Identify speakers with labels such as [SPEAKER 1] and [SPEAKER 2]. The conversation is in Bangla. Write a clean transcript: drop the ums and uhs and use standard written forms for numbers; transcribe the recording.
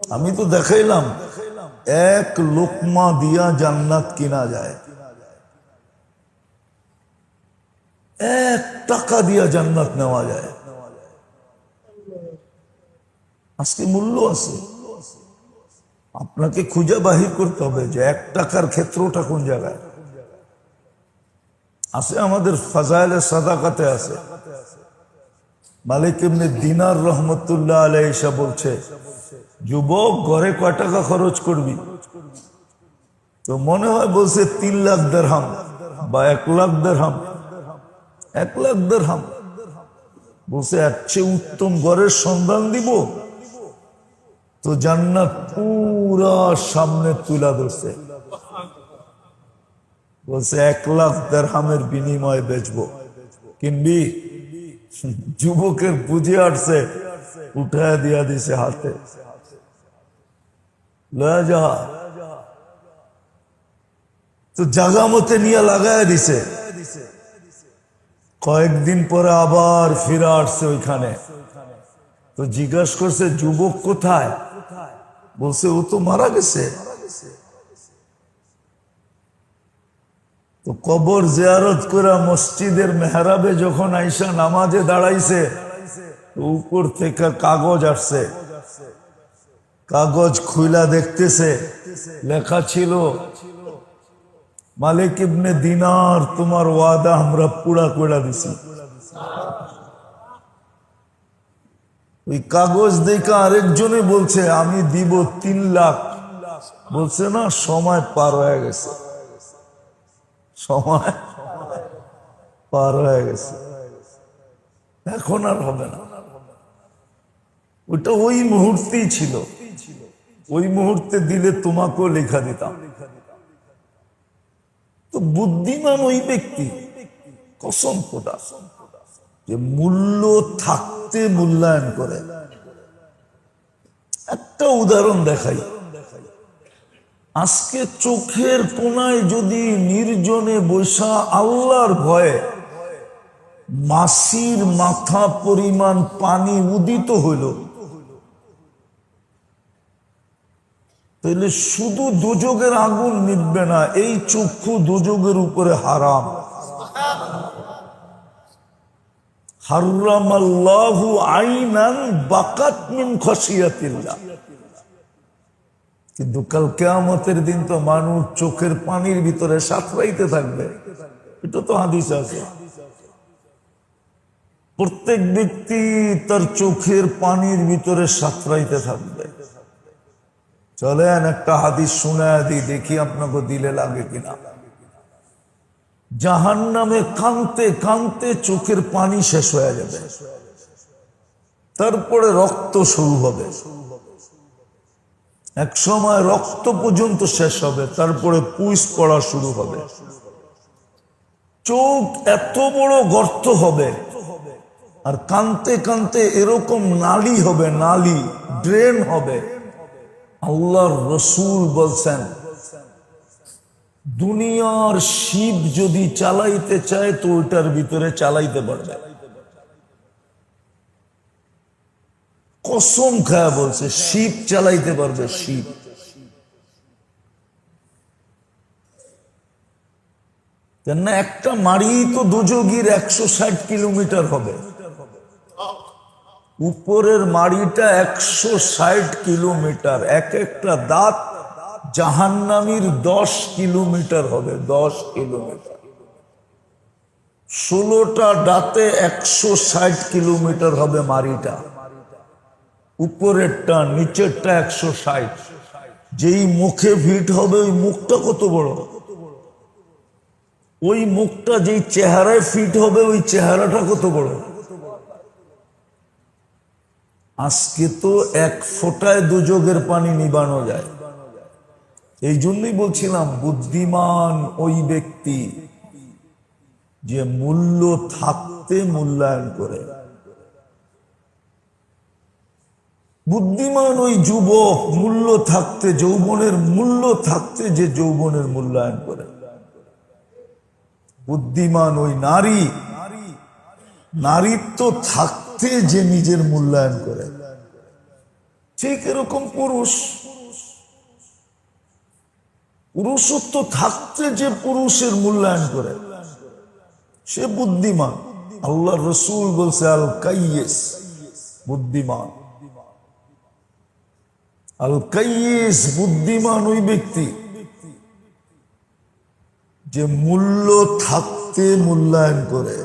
[SPEAKER 1] আমি তো দেখাইলাম এক লোকমা দিয়া জান্নাত কিনা যায়, 1 টাকা দিয়া জান্নাত নেওয়া যায়। আজকে মূল্য আছে, আপনাকে খুঁজে বাহির করতে হবে যে 1 টাকার ক্ষেত্রটা কোন জায়গায় আছে। আমাদের ফাজাইলে সাদাকাতে আছে। মালিক ইবনে দিনার রহমতুল্লাহ আলাইহি এসে বলছে, যুবক ঘরে কয় টাকা খরচ করবি? তো মনে হয় বলছে 3 লাখ দিরহাম বা 1 লাখ দিরহাম। 1 লাখ দিরহাম বলছে, এর চেয়ে উত্তম ঘরের সন্ধান দিব তো জান্নাত পুরা সামনে তুলা ধরছে। বলছে 1 লাখ দিরহামের বিনিময়ে বেচবো, কিনবি? যুবকের বুঝে আসছে, উঠায় দিয়া দিছে হাতে, লয়া যা। তো জাগা মতে নিয়ে লাগায় দিছে। কয়েকদিন পরে আবার ফিরে আসছে ওইখানে। তো জিজ্ঞাসা করছে, যুবক কোথায়? বলছে, ও তো মারা গেছে। তো কবর জিয়ারত করে মসজিদের মেহরাবে যখন আইসা নামাজে দাঁড়াইছে, উপর থেকে কাগজ আসছে। কাগজ খুইলা দেখতেছে, লেখা ছিল, মালিক ইবনে দিনার তোমার ওয়াদা আমরা পুরা করে দিছি। ওই কাগজ দেখে আরেকজনে বলছে, আমি দিব 3 লাখ। বলছে, না, সময় পার হয়ে গেছে, সময় পার হয়ে গেছে, এখন আর হবে না। ওটা ওই মুহূর্তেই ছিল, ওই মুহূর্তে দিলে তোমাকেও লেখা দিতাম। তো বুদ্ধিমান ওই ব্যক্তি কসম খোদা যে মূল্য থাকতে মূল্যায়ন করে। একটা উদাহরণ দেখাই। আজকে চোখের কোনায় যদি নির্জনে বৈশা আল্লাহর ভয়ে মাসির মাথা পরিমাণ পানি উদিত হইল, তাহলে শুধু দোজখের আগুন নিভবে না, এই চক্ষু দোজখের উপরে হারাম। হারামাল্লাহু আইনান বাকাত মিন খাশিয়াতিল্লাহ। কিন্তু কাল কিয়ামতের দিন তো মানুষ চোখের পানির ভিতরে সাঁতরাইতে থাকবে। এটা তো হাদিস আছে, প্রত্যেক ব্যক্তি তার চোখের পানির ভিতরে সাঁতরাইতে থাকবে। চলেন একটা হাদিস শুনায় দিই, দেখি আপনাকে দিলে লাগে কিনা। জাহান্নামে কাঁদতে কাঁদতে চোখের পানি শেষ হয়ে যাবে, তারপরে রক্ত শুরু হবে। এক সময় রক্ত পর্যন্ত শেষ হবে, তারপরে পুষ পড়া শুরু হবে। চোখ এত বড় গর্ত হবে, আর কাঁদতে কাঁদতে এরকম নালী হবে, নালী ড্রেন হবে। আল্লাহর রসুল বলছেন, দুনিয়ার শিপ যদি চালাইতে চায় তো ওটার ভিতরে চালাইতে পারবে। কসম খায়া বলছে, শিপ চালাইতে পারবে, শিপ। কেননা একটা মাড়ি তো দোজখের 160 কিলোমিটার হবে, উপরের মাড়িটা 160 কিলোমিটার। এক একটা দাঁত জাহান্নামীর 10 কিলোমিটার হবে, 10 কিলোমিটার। 16টা দাঁতে 160 কিলোমিটার হবে মাড়িটা, উপরেরটা নিচেরটা 160। যেই মুখে ফিট হবে ওই মুখটা কত বড়, ওই মুখটা যেই চেহারায় ফিট হবে ওই চেহারাটা কত বড়। আজকে তো 1 ফোঁটায় দোজখের পানি নিবানো যায়। এই জন্যই বলছিলাম, বুদ্ধিমান ওই ব্যক্তি যে মূল্য থাকতে মূল্যায়ন করে। বুদ্ধিমান ওই যুবক মূল্য থাকতে, যৌবনের মূল্য থাকতে যে যৌবনের মূল্যায়ন করে। বুদ্ধিমান ওই নারী, নারীত্ব থাকতে যে নিজের মূল্যায়ন করে। ঠিক এরকম পুরুষত্ব থাকতে যে পুরুষের মূল্যায়ন করে সে বুদ্ধিমান। আল্লাহ রসুল বলছে আল কাইয়িস বুদ্ধিমান। আল কাইয়িস বুদ্ধিমান ওই ব্যক্তি যে মূল্য থাকতে মূল্যায়ন করে।